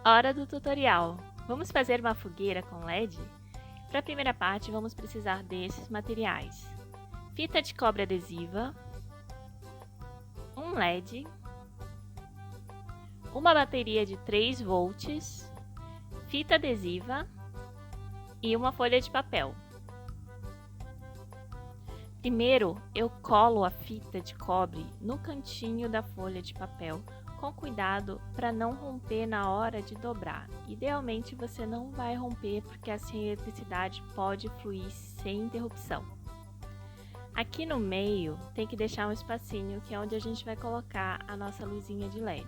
Hora do tutorial! Vamos fazer uma fogueira com LED? Para a primeira parte, vamos precisar desses materiais: fita de cobre adesiva, um LED, uma bateria de 3 volts, fita adesiva e uma folha de papel. Primeiro, eu colo a fita de cobre no cantinho da folha de papel, com cuidado para não romper na hora de dobrar. Idealmente você não vai romper porque assim a eletricidade pode fluir sem interrupção. Aqui no meio tem que deixar um espacinho que é onde a gente vai colocar a nossa luzinha de LED.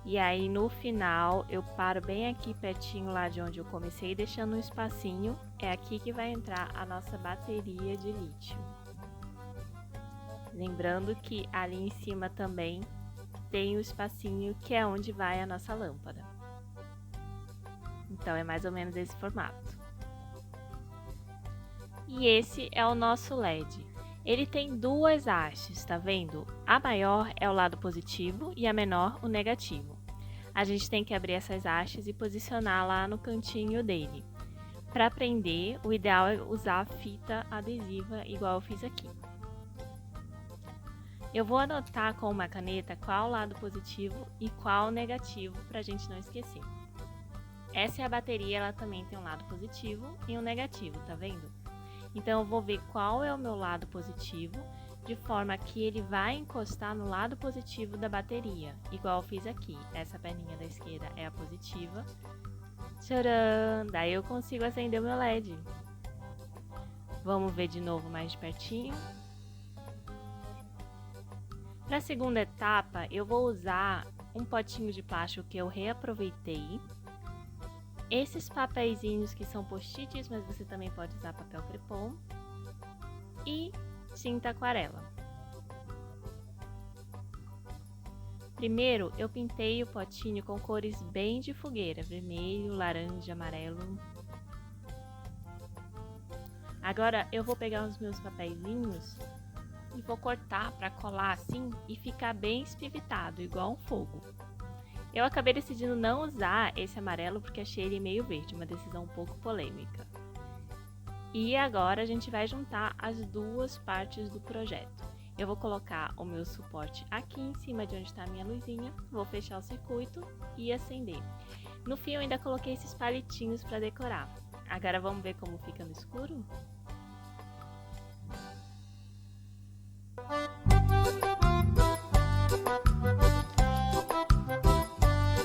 E aí no final eu paro bem aqui pertinho lá de onde eu comecei, deixando um espacinho. É aqui que vai entrar a nossa bateria de lítio. Lembrando que ali em cima também tem o espacinho que é onde vai a nossa lâmpada. Então é mais ou menos esse formato. E esse é o nosso LED. Ele tem duas hastes, tá vendo? A maior é o lado positivo e a menor o negativo. A gente tem que abrir essas hastes e posicionar lá no cantinho dele. Para prender, o ideal é usar a fita adesiva igual eu fiz aqui. Eu vou anotar com uma caneta qual o lado positivo e qual o negativo para a gente não esquecer. Essa é a bateria, ela também tem um lado positivo e um negativo, tá vendo? Então eu vou ver qual é o meu lado positivo, de forma que ele vai encostar no lado positivo da bateria, igual eu fiz aqui. Essa perninha da esquerda é a positiva. Tcharam! Daí eu consigo acender o meu LED. Vamos ver de novo mais de pertinho. Para a segunda etapa, eu vou usar um potinho de plástico que eu reaproveitei. Esses papeizinhos que são post-its, mas você também pode usar papel crepom. E tinta aquarela. Primeiro, eu pintei o potinho com cores bem de fogueira, vermelho, laranja, amarelo. Agora eu vou pegar os meus papeizinhos e vou cortar para colar assim e ficar bem espivitado, igual um fogo. Eu acabei decidindo não usar esse amarelo porque achei ele meio verde, uma decisão um pouco polêmica. E agora a gente vai juntar as duas partes do projeto. Eu vou colocar o meu suporte aqui em cima de onde está a minha luzinha, vou fechar o circuito e acender. No fim eu ainda coloquei esses palitinhos para decorar. Agora vamos ver como fica no escuro?